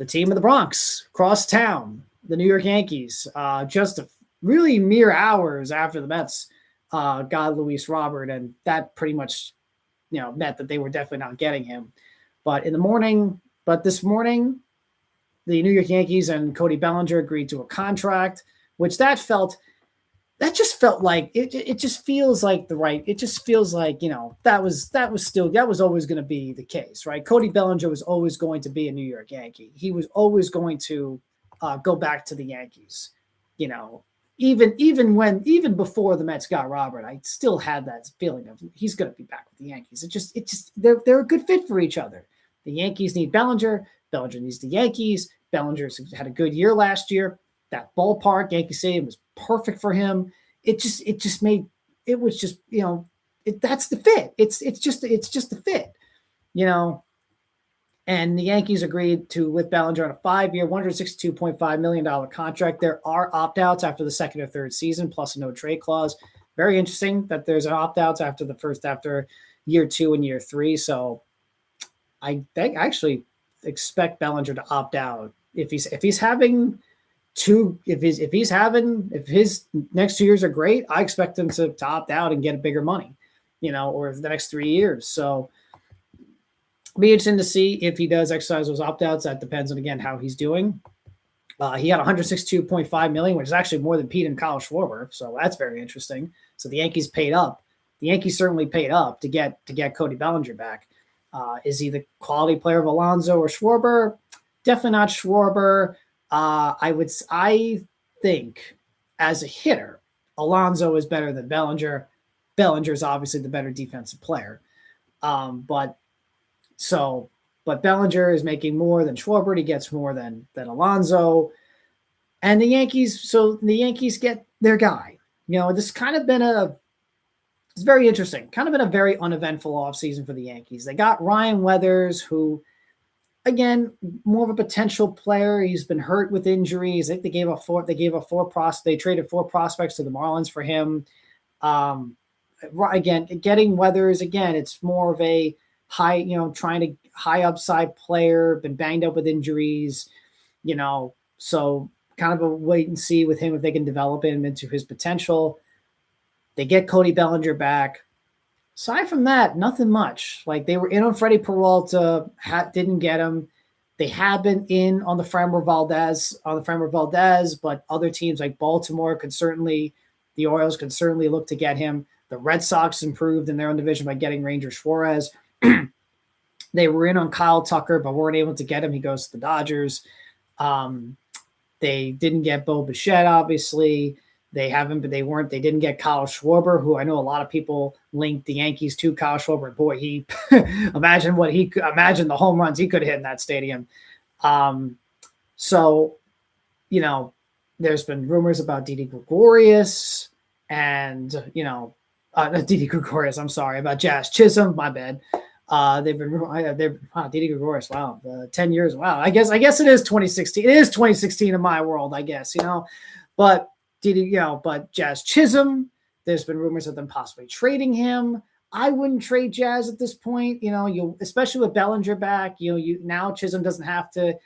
team of the Bronx crossed town, the New York Yankees, just really mere hours after the Mets got Luis Robert, and that pretty much, meant that they were definitely not getting him. But this morning, the New York Yankees and Cody Bellinger agreed to a contract, which that felt that just felt like it just feels like it just feels like, that was always going to be the case, right? Cody Bellinger was always going to be a New York Yankee. He was always going to go back to the Yankees, even before the Mets got Robert. I still had that feeling of he's going to be back with the Yankees. They're a good fit for each other. The Yankees need Bellinger. Bellinger needs the Yankees. Bellinger's had a good year last year. That ballpark, Yankee Stadium, was perfect for him. That's the fit. It's just the fit, And the Yankees agreed with Bellinger on a 5-year, $162.5 million contract. There are opt-outs after the second or third season, plus a no trade clause. Very interesting that there's an opt-outs after year 2 and year 3. So I actually expect Bellinger to opt out if his next 2 years are great. I expect him to opt out and get bigger money, or the next 3 years. So be interesting to see if he does exercise those opt-outs. That depends on, again, how he's doing. He had $162.5 million, which is actually more than Pete and Kyle Schwarber. So that's very interesting. So the Yankees paid up. The Yankees certainly paid up to get Cody Bellinger back. Is he the quality player of Alonso or Schwarber? Definitely not Schwarber. I think as a hitter, Alonso is better than Bellinger. Bellinger is obviously the better defensive player. But Bellinger is making more than Schwarber. He gets more than Alonso. And the Yankees get their guy. This kind of been it's very interesting. Kind of been a very uneventful offseason for the Yankees. They got Ryan Weathers, who, again, more of a potential player. He's been hurt with injuries. I think they traded 4 prospects to the Marlins for him. Again, getting Weathers, again, it's more of a high upside player, been banged up with injuries, so kind of a wait and see with him if they can develop him into his potential. They get Cody Bellinger back. Aside from that, nothing much. Like, they were in on Freddy Peralta, didn't get him. They have been in on the Framber Valdez, but other teams like Baltimore the Orioles could certainly look to get him. The Red Sox improved in their own division by getting Ranger Suarez. They were in on Kyle Tucker, but weren't able to get him. He goes to the Dodgers. They didn't get Bo Bichette, obviously. They didn't get Kyle Schwarber, who I know a lot of people linked the Yankees to Kyle Schwarber. Boy, imagine the home runs he could hit in that stadium. So, there's been rumors about Didi Gregorius and, Didi Gregorius, I'm sorry, about Jazz Chisholm, my bad. Didi Gregorius, wow, 10 years, wow. I guess it is 2016. It is 2016 in my world, I guess, but but Jazz Chisholm, there's been rumors of them possibly trading him. I wouldn't trade Jazz at this point, especially with Bellinger back. Now Chisholm doesn't have to,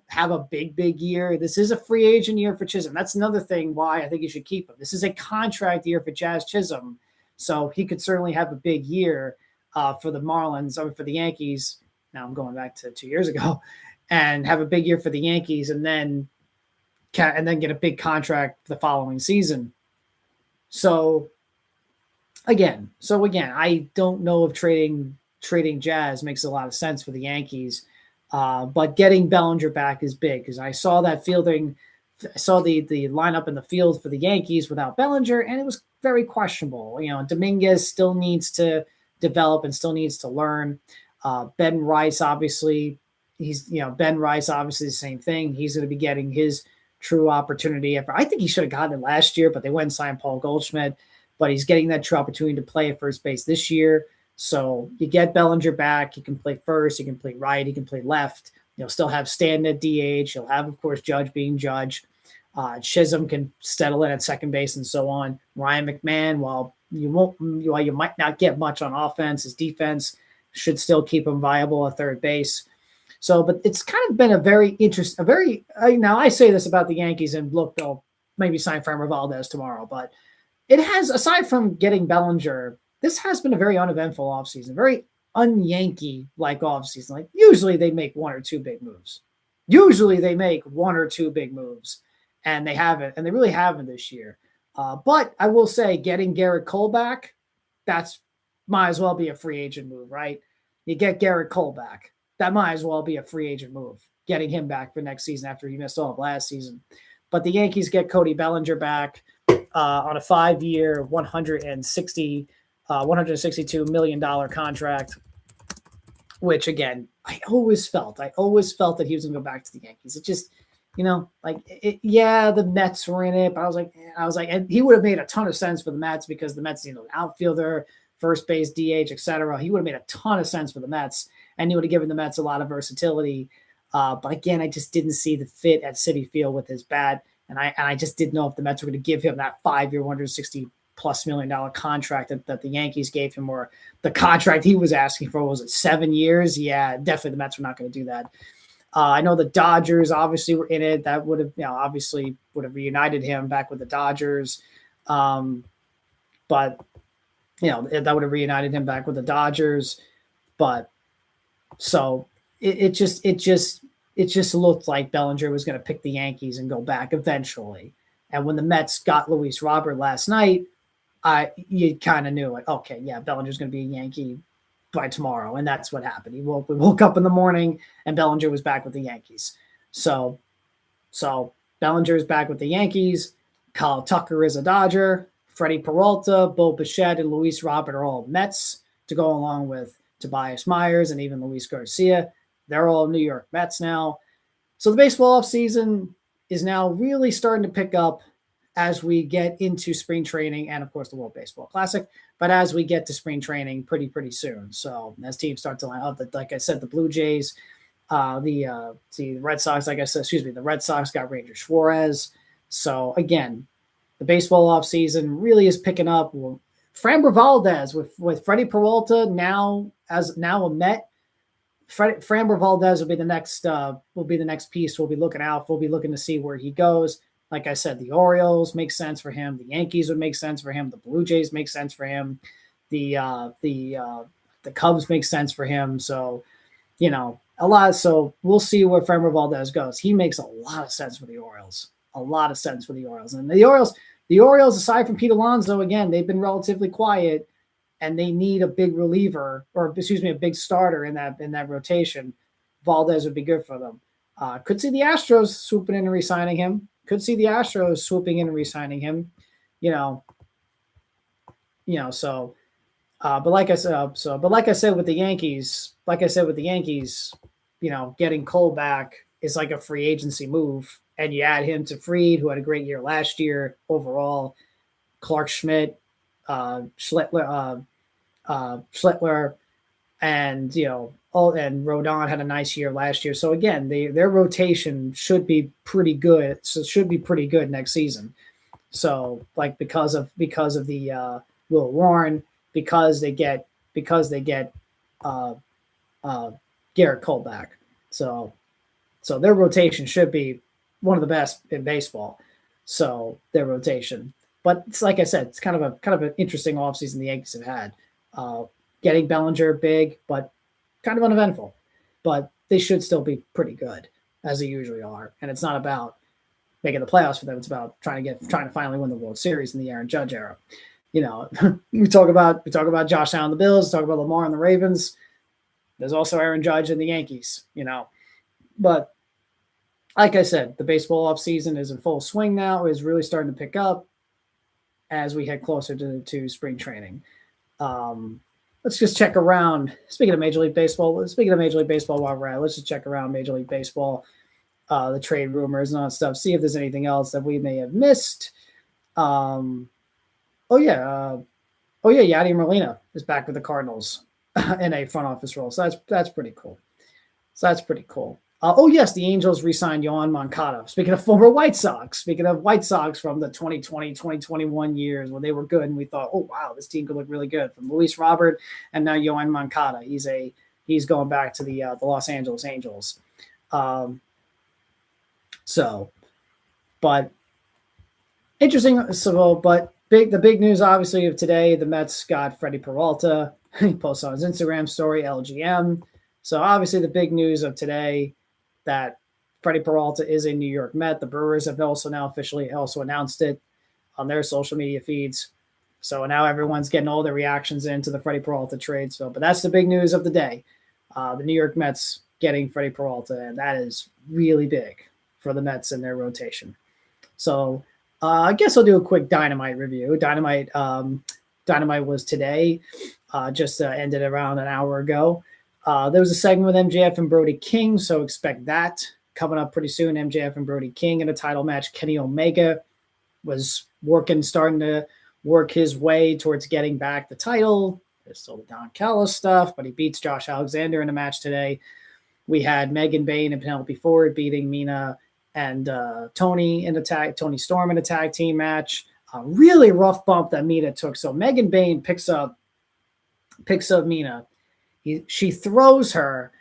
have a big year. This is a free agent year for Chisholm. That's another thing why I think you should keep him. This is a contract year for Jazz Chisholm, so he could certainly have a big year for the Marlins or for the Yankees. Now I'm going back to 2 years ago, and have a big year for the Yankees, and then get a big contract the following season. So again, I don't know if trading Jazz makes a lot of sense for the Yankees, but getting Bellinger back is big, because I saw the lineup in the field for the Yankees without Bellinger, and it was very questionable. Dominguez still needs to develop and still needs to learn. Ben Rice, obviously, the same thing. He's going to be getting his true opportunity. I think he should have gotten it last year, but they went and signed Paul Goldschmidt. But he's getting that true opportunity to play at first base this year. So you get Bellinger back. He can play first. He can play right. He can play left. You'll still have Stanton at DH. You'll have, of course, Judge being Judge. Chisholm can settle in at second base and so on. Ryan McMahon, while you might not get much on offense, his defense should still keep him viable at third base. So, but it's kind of been now I say this about the Yankees, and look, they'll maybe sign Framber Valdez tomorrow, but it has, aside from getting Bellinger, this has been a very uneventful offseason, very un-Yankee-like offseason. Like, usually they make one or two big moves. And they haven't, and they really haven't this year. But I will say getting Garrett Cole back, that's might as well be a free agent move, right? You get Garrett Cole back. That might as well be a free agent move, getting him back for next season after he missed all of last season. But the Yankees get Cody Bellinger back on a 5-year, $162 million contract, which, again, I always felt that he was going to go back to the Yankees. It just, the Mets were in it, but I was like, and he would have made a ton of sense for the Mets because the Mets, an outfielder, first base, DH, etc. He would have made a ton of sense for the Mets, and he would have given the Mets a lot of versatility. But again, I just didn't see the fit at Citi Field with his bat, and I just didn't know if the Mets were going to give him that 5-year, $160+ million contract that the Yankees gave him, or the contract he was asking for. Was it 7 years? Yeah, definitely the Mets were not going to do that. I know the Dodgers obviously were in it. That would have, obviously would have reunited him back with the Dodgers. But that would have reunited him back with the Dodgers. But so it just looked like Bellinger was going to pick the Yankees and go back eventually. And when the Mets got Luis Robert last night, you kind of knew, like, okay, yeah, Bellinger's going to be a Yankee by tomorrow. And that's what happened. We woke up in the morning and Bellinger was back with the Yankees. So Bellinger is back with the Yankees. Kyle Tucker is a Dodger. Freddy Peralta, Bo Bichette, and Luis Robert are all Mets to go along with Tobias Myers and even Luis Garcia. They're all New York Mets now. So the baseball offseason is now really starting to pick up as we get into spring training and, of course, the World Baseball Classic, but as we get to spring training pretty soon. So as teams start to line up, like I said, the Blue Jays, the Red Sox, like I said, the Red Sox got Ranger Suarez. So, again, the baseball offseason really is picking up. Framber Valdez with Freddy Peralta now a Met. Framber Valdez will be the next piece we'll be looking out. We'll be looking to see where he goes. Like I said, the Orioles make sense for him. The Yankees would make sense for him. The Blue Jays make sense for him. The Cubs make sense for him. So, a lot. So we'll see where Framber Valdez goes. He makes a lot of sense for the Orioles. A lot of sense for the Orioles. And the Orioles, aside from Pete Alonso, again, they've been relatively quiet, and they need a big reliever, a big starter in that rotation. Valdez would be good for them. Could see the Astros swooping in and re-signing him. But like I said with the Yankees, getting Cole back is like a free agency move, and you add him to Fried, who had a great year last year overall. Clark Schmidt, Schlittler, and and Rodon had a nice year last year. So again, their rotation should be pretty good. So it should be pretty good next season. So because of the Will Warren, because they get Garrett Cole back. So their rotation should be one of the best in baseball. So their rotation. But it's like I said, it's kind of an interesting offseason the Yankees have had. Getting Bellinger big, but kind of uneventful. But they should still be pretty good, as they usually are. And it's not about making the playoffs for them. It's about trying to finally win the World Series in the Aaron Judge era. We talk about Josh Allen, the Bills, talk about Lamar and the Ravens. There's also Aaron Judge and the Yankees, But like I said, the baseball offseason is in full swing now. Is really starting to pick up as we head closer to spring training. Let's just check around. Speaking of Major League Baseball while we're at, let's just check around Major League Baseball, the trade rumors and all that stuff. See if there's anything else that we may have missed. Yadier Molina is back with the Cardinals in a front office role. So that's pretty cool. Yes, the Angels re-signed Yohan Moncada. Speaking of former White Sox, from the 2020, 2021 years when they were good, and we thought, oh, wow, this team could look really good. From Luis Robert and now Yohan Moncada. He's going back to the Los Angeles Angels. But interesting. The big news, obviously, of today, the Mets got Freddy Peralta. He posted on his Instagram story, LGM. So obviously the big news of today that Freddy Peralta is a New York Met. The Brewers have also now officially announced it. on their social media feeds. So now everyone's getting all their reactions into the Freddy Peralta trade. So, but that's the big news of the day. The New York Mets getting Freddy Peralta, and that is really big for the Mets in their rotation. So I guess I'll do a quick Dynamite review. Dynamite was today, just ended around an hour ago. There was a segment with MJF and Brody King, so expect that coming up pretty soon. MJF and Brody King in a title match. Kenny Omega was starting to work his way towards getting back the title. There's still the Don Callis stuff, but he beats Josh Alexander in a match today. We had Megan Bayne and Penelope Ford beating Mina and Tony Storm in a tag team match. A really rough bump that Mina took. So Megan Bayne picks up Mina. She throws her,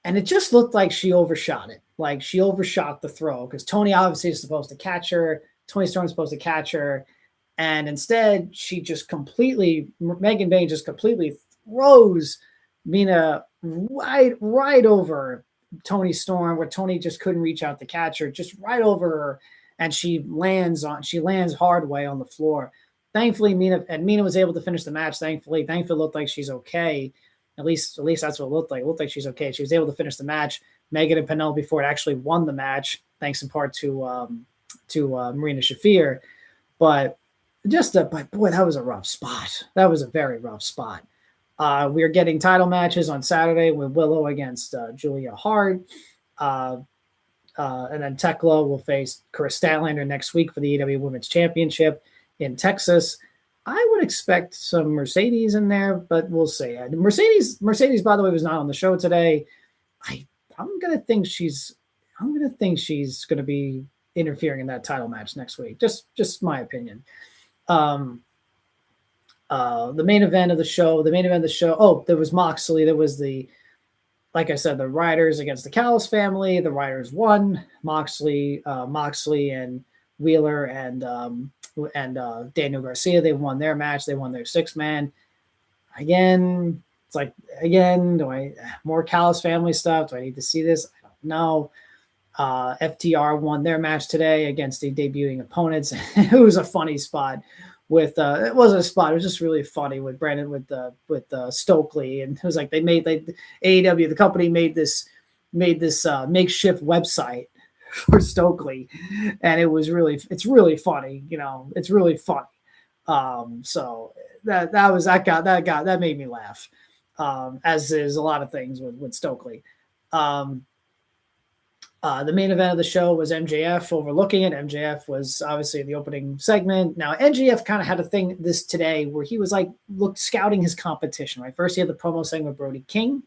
and it just looked like she overshot it. Like she overshot the throw because Tony obviously is supposed to catch her. Tony Storm is supposed to catch her. And instead, Megan Bayne just completely throws Mina right over Tony Storm, where Tony just couldn't reach out to catch her, just right over her. And she lands hard way on the floor. Thankfully, Mina was able to finish the match. Thankfully, it looked like she's okay. At least that's what it looked like. It looked like she's okay. She was able to finish the match. Megan and Penelope Ford actually won the match, thanks in part to Marina Shafir. But boy, that was a rough spot. That was a very rough spot. We are getting title matches on Saturday with Willow against Julia Hart. And then Tekla will face Chris Statlander next week for the AEW Women's Championship in Texas. I would expect some Mercedes in there, but we'll see. Mercedes, by the way, was not on the show today. I'm gonna think she's gonna be interfering in that title match next week. Just my opinion. The main event of the show. Oh, there was Moxley. There was like I said, the Riders against the Callis family. The Riders won. Moxley and Wheeler and Daniel Garcia. They won their match. They won their 6-man. Again, it's like, more Callis family stuff? Do I need to see this? I don't know. FTR won their match today against the debuting opponents. It was a funny spot with it wasn't a spot. It was just really funny with Brandan with Stokely, and it was like AEW, the company made this makeshift website for Stokely, and it's really funny. It's really funny. So that made me laugh. As is a lot of things with Stokely. The main event of the show was MJF overlooking it. MJF was obviously the opening segment. Now, MJF kind of had a thing this today where he was scouting his competition, right? First, he had the promo segment with Brody King.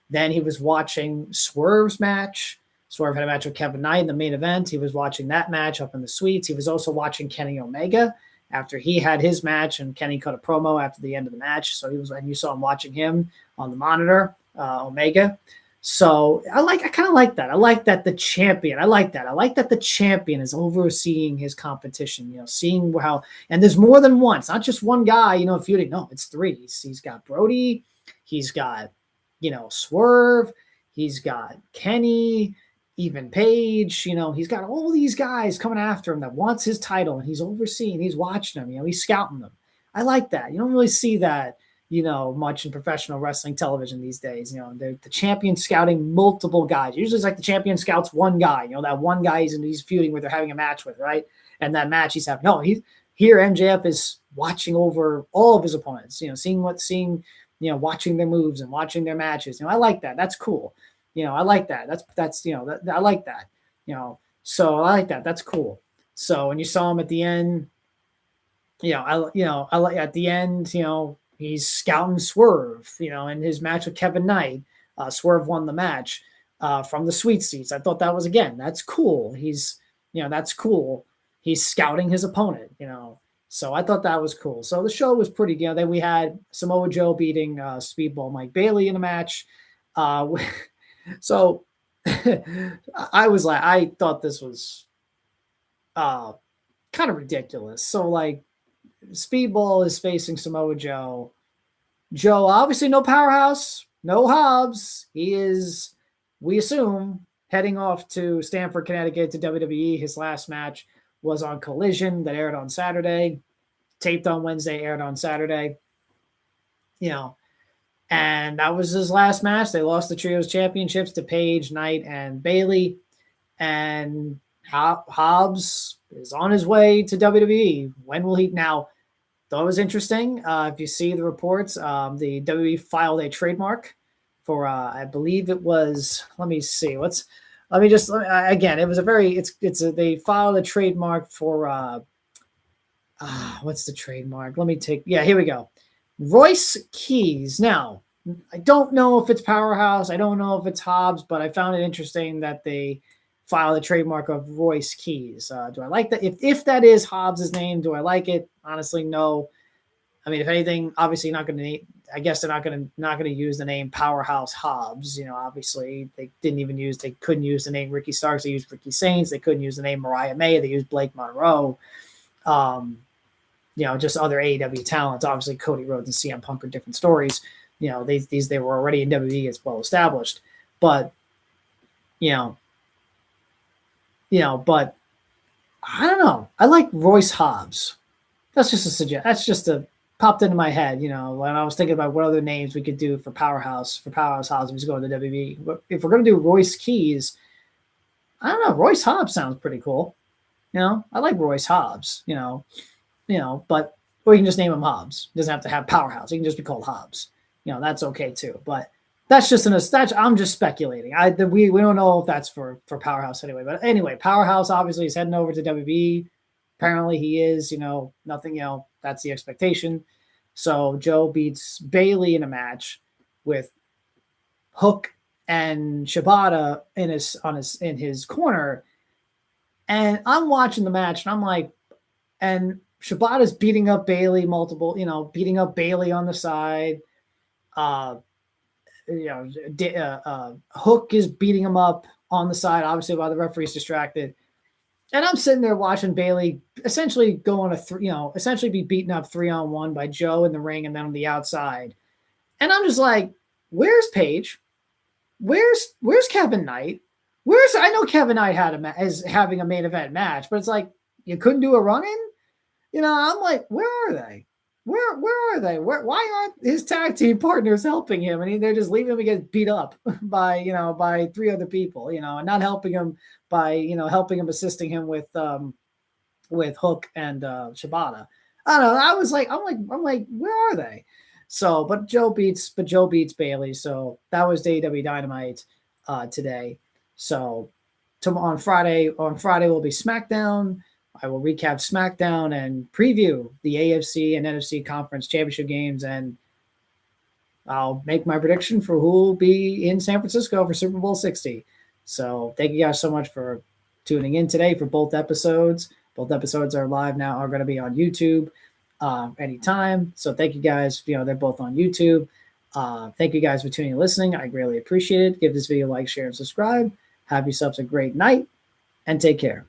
Then he was watching Swerve's match. Swerve had a match with Kevin Knight in the main event. He was watching that match up in the suites. He was also watching Kenny Omega after he had his match, and Kenny cut a promo after the end of the match. So and you saw him watching him on the monitor, Omega. So I kind of like that. I like that the champion is overseeing his competition, seeing how, and there's more than one. It's not just one guy, feuding. No, it's 3. He's got Brody. He's got, Swerve. He's got Kenny, even Page, he's got all these guys coming after him that wants his title, and he's overseeing, he's watching them, he's scouting them. I like that. You don't really see that, much in professional wrestling television these days. The champion scouting multiple guys. Usually it's like the champion scouts one guy, that one guy he's feuding with or having a match with, right? And that match he's having. No, here MJF is watching over all of his opponents, watching their moves and watching their matches. I like that. That's cool. I like that. I like that. So I like that. That's cool. So when you saw him at the end, I like at the end, he's scouting Swerve, in his match with Kevin Knight. Swerve won the match from the sweet seats. I thought that was, that's cool. That's cool. He's scouting his opponent, So I thought that was cool. So the show was pretty good. Then we had Samoa Joe beating Speedball Mike Bailey in a match. So I thought this was kind of ridiculous. So Speedball is facing Samoa Joe. Joe, obviously no powerhouse, no Hobbs. He is, we assume, heading off to Stamford, Connecticut to WWE. His last match was on Collision that aired on Saturday, taped on Wednesday, aired on Saturday. And that was his last match. They lost the trios championships to Page, Knight, and Bailey. And Hobbs is on his way to WWE. When will he now? That was interesting. If you see the reports, the WWE filed a trademark for, I believe it was, let me see, again, it was they filed a trademark for, what's the trademark? Here we go. Royce Keys. Now, I don't know if it's Powerhouse. I don't know if it's Hobbs, but I found it interesting that they filed a trademark of Royce Keys. Do I like that? If that is Hobbs' name, do I like it? Honestly, no. I mean, if anything, obviously not going to. I guess they're not going to use the name Powerhouse Hobbs. Obviously they couldn't use the name Ricky Starks. They used Ricky Saints. They couldn't use the name Mariah May. They used Blake Monroe. Just other AEW talents. Obviously, Cody Rhodes and CM Punk are different stories. They were already in WWE, it's well established. But but I don't know. I like Royce Hobbs. That's just a suggestion. That's just popped into my head. When I was thinking about what other names we could do for Powerhouse Hobbs if he's going to WWE. But if we're going to do Royce Keys, I don't know. Royce Hobbs sounds pretty cool. I like Royce Hobbs. But or you can just name him Hobbs. It doesn't have to have Powerhouse. He can just be called Hobbs. That's okay too. But that's just I'm just speculating. We don't know if that's for Powerhouse anyway. But anyway, Powerhouse obviously is heading over to WWE. Apparently he is. Nothing. That's the expectation. So Joe beats Bailey in a match with Hook and Shibata in his corner. And I'm watching the match and I'm like, and Shibata's beating up Bailey beating up Bailey on the side. Hook is beating him up on the side, obviously while the referee's distracted. And I'm sitting there watching Bailey essentially go on essentially be beaten up 3-on-1 by Joe in the ring and then on the outside. And I'm just like, where's Paige? Where's Kevin Knight? I know Kevin Knight is having a main event match, but it's like, you couldn't do a run-in? I'm like, where are they? Where are they? Why aren't his tag team partners helping him? And they're just leaving him to get beat up by 3 other people, and not helping him by, assisting him with Hook and Shibata. I don't know. I'm like, where are they? So, but Joe beats Bailey. So that was AEW Dynamite today. So on Friday will be SmackDown. I will recap SmackDown and preview the AFC and NFC Conference Championship games, and I'll make my prediction for who will be in San Francisco for Super Bowl 60. So thank you guys so much for tuning in today for both episodes. Both episodes are live now, are going to be on YouTube anytime. So thank you guys. They're both on YouTube. Thank you guys for tuning and listening. I greatly appreciate it. Give this video a like, share, and subscribe. Have yourselves a great night, and take care.